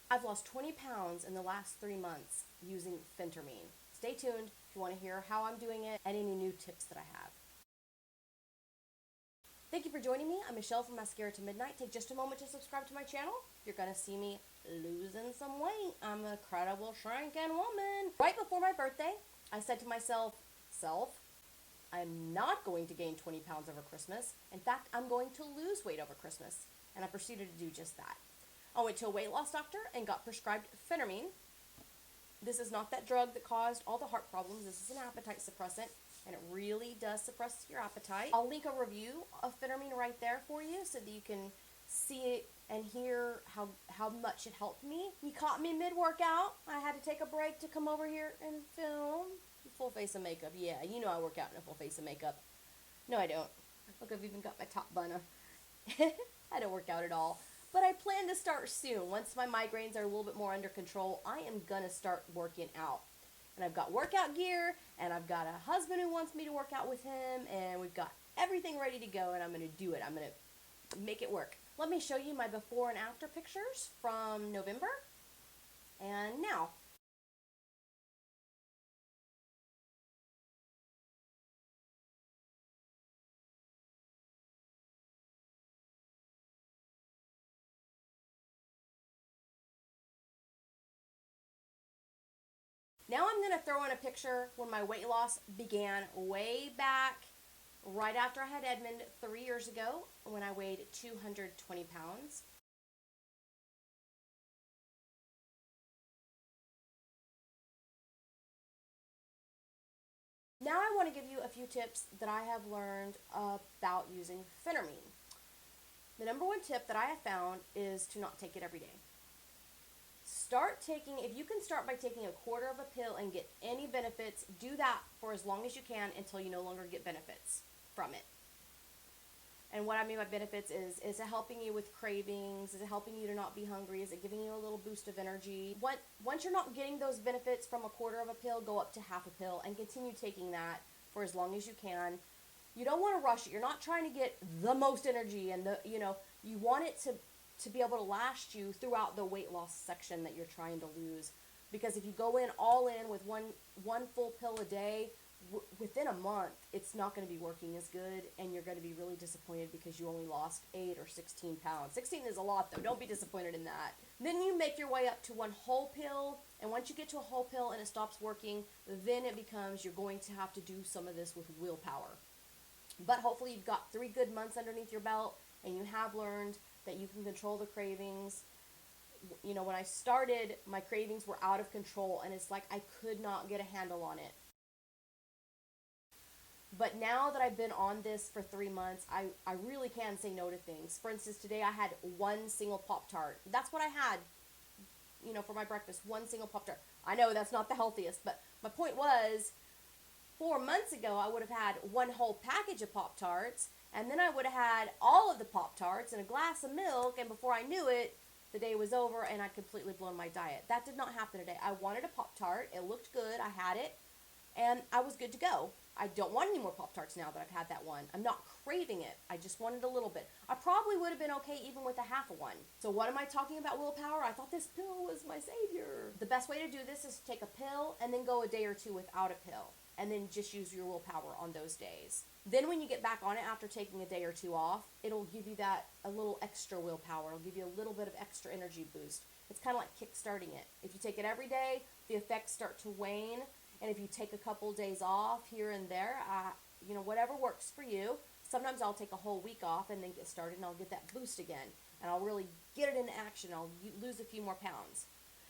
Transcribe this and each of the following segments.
I've lost 20 pounds in the last 3 months using Phentermine. Stay tuned if you want to hear how I'm doing it and any new tips that I have. Thank you for joining me. I'm Michelle from Mascara to Midnight. Take just a moment to subscribe to my channel. You're going to see me losing some weight. I'm a credible shrinking woman. Right before my birthday, I said to myself, I'm not going to gain 20 pounds over Christmas. In fact, I'm going to lose weight over Christmas. And I proceeded to do just that. I went to a weight loss doctor and got prescribed Phentermine. This is not that drug that caused all the heart problems. This is an appetite suppressant, and it really does suppress your appetite. I'll link a review of Phentermine right there for you so that you can see it and hear how much it helped me. He caught me mid-workout. I had to take a break to come over here and film. Full face of makeup. Yeah, you know I work out in a full face of makeup. No, I don't. Look, I've even got my top bun up. I don't work out at all. But I plan to start soon. Once my migraines are a little bit more under control, I am going to start working out. And I've got workout gear, and I've got a husband who wants me to work out with him, and we've got everything ready to go, and I'm going to do it. I'm going to make it work. Let me show you my before and after pictures from November and now. Now I'm going to throw in a picture when my weight loss began way back right after I had Edmund 3 years ago when I weighed 220 pounds. Now I want to give you a few tips that I have learned about using Phentermine. The number one tip that I have found is to not take it every day. If you can start by taking a quarter of a pill and get any benefits, do that for as long as you can until you no longer get benefits from it. And what I mean by benefits is it helping you with cravings? Is it helping you to not be hungry? Is it giving you a little boost of energy? Once you're not getting those benefits from a quarter of a pill, go up to half a pill and continue taking that for as long as you can. You don't want to rush it. You're not trying to get the most energy and you want it to be able to last you throughout the weight loss section that you're trying to lose. Because if you go in all in with one full pill a day, within a month, it's not going to be working as good, and you're going to be really disappointed because you only lost 8 or 16 pounds. 16 is a lot, though. Don't be disappointed in that. Then you make your way up to one whole pill, and once you get to a whole pill and it stops working, then it becomes you're going to have to do some of this with willpower. But hopefully you've got 3 good months underneath your belt, and you have learned that you can control the cravings. When I started, my cravings were out of control, and it's like I could not get a handle on it. But now that I've been on this for 3 months, I really can say no to things. For instance, today I had one single Pop-Tart. That's what I had, for my breakfast, one single Pop-Tart. I know that's not the healthiest, but my point was, 4 months ago, I would have had one whole package of Pop-Tarts, and then I would have had all of the Pop-Tarts and a glass of milk, and before I knew it, the day was over and I'd completely blown my diet. That did not happen today. I wanted a Pop-Tart. It looked good. I had it, and I was good to go. I don't want any more Pop-Tarts now that I've had that one. I'm not craving it. I just wanted a little bit. I probably would have been okay even with a half of one. So what am I talking about willpower? I thought this pill was my savior. The best way to do this is to take a pill and then go a day or two without a pill. And then just use your willpower on those days. Then when you get back on it after taking a day or two off, it'll give you a little extra willpower. It'll give you a little bit of extra energy boost. It's kind of like kick-starting it. If you take it every day, the effects start to wane. And if you take a couple days off here and there, whatever works for you. Sometimes I'll take a whole week off and then get started, and I'll get that boost again. And I'll really get it into action. I'll lose a few more pounds.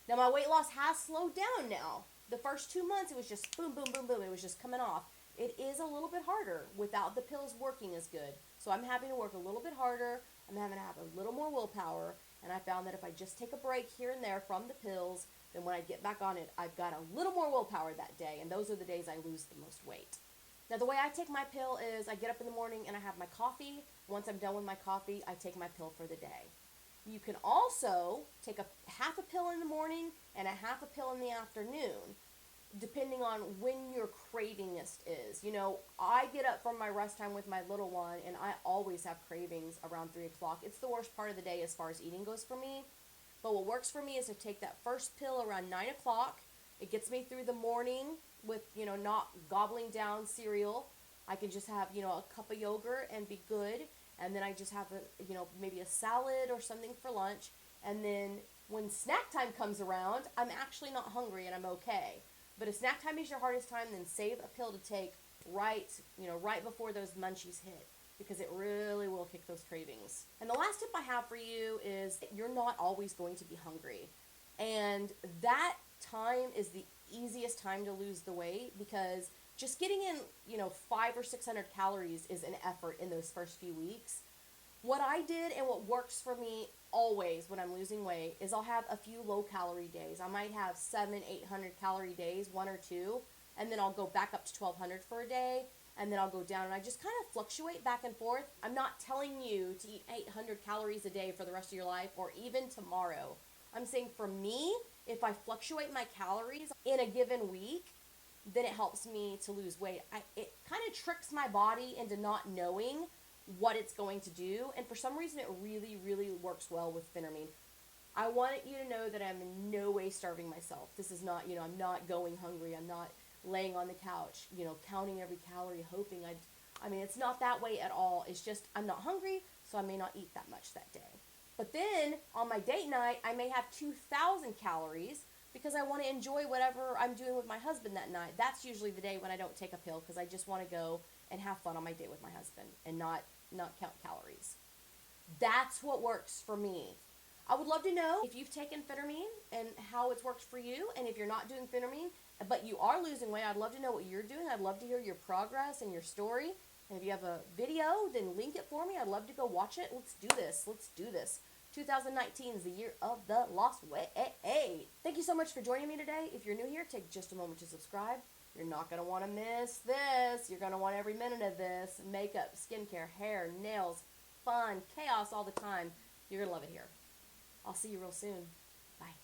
Now, my weight loss has slowed down now. The first 2 months, it was just boom, boom, boom, boom. It was just coming off. It is a little bit harder without the pills working as good. So I'm having to work a little bit harder. I'm having to have a little more willpower. And I found that if I just take a break here and there from the pills, then when I get back on it, I've got a little more willpower that day. And those are the days I lose the most weight. Now, the way I take my pill is I get up in the morning and I have my coffee. Once I'm done with my coffee, I take my pill for the day. You can also take half a pill in the morning and a half a pill in the afternoon, depending on when your cravingest is. I get up from my rest time with my little one, and I always have cravings around 3 o'clock. It's the worst part of the day as far as eating goes for me. But what works for me is to take that first pill around 9 o'clock. It gets me through the morning with, not gobbling down cereal. I can just have, a cup of yogurt and be good. And then I just have, maybe a salad or something for lunch. And then when snack time comes around, I'm actually not hungry and I'm okay. But if snack time is your hardest time, then save a pill to take right before those munchies hit, because it really will kick those cravings. And the last tip I have for you is you're not always going to be hungry. And that time is the easiest time to lose the weight, because just getting in, 500 or 600 calories is an effort in those first few weeks. What I did and what works for me always when I'm losing weight is I'll have a few low calorie days. I might have 700-800 calorie days, 1 or 2, and then I'll go back up to 1200 for a day, and then I'll go down, and I just kind of fluctuate back and forth. I'm not telling you to eat 800 calories a day for the rest of your life or even tomorrow. I'm saying for me, if I fluctuate my calories in a given week, then it helps me to lose weight. It kind of tricks my body into not knowing what it's going to do, and for some reason it really, really works well with Phentermine. I want you to know that I'm in no way starving myself. This is not, I'm not going hungry. I'm not laying on the couch, counting every calorie, hoping it's not that way at all. It's just I'm not hungry, so I may not eat that much that day. But then on my date night, I may have 2,000 calories because I want to enjoy whatever I'm doing with my husband that night. That's usually the day when I don't take a pill, because I just want to go and have fun on my date with my husband and not count calories. That's what works for me. I would love to know if you've taken Phentermine and how it's worked for you. And if you're not doing Phentermine, but you are losing weight, I'd love to know what you're doing. I'd love to hear your progress and your story. And if you have a video, then link it for me. I'd love to go watch it. Let's do this. 2019 is the year of the lost weight. Thank you so much for joining me today. If you're new here, take just a moment to subscribe. You're not going to want to miss this. You're going to want every minute of this. Makeup, skincare, hair, nails, fun, chaos all the time. You're going to love it here. I'll see you real soon. Bye.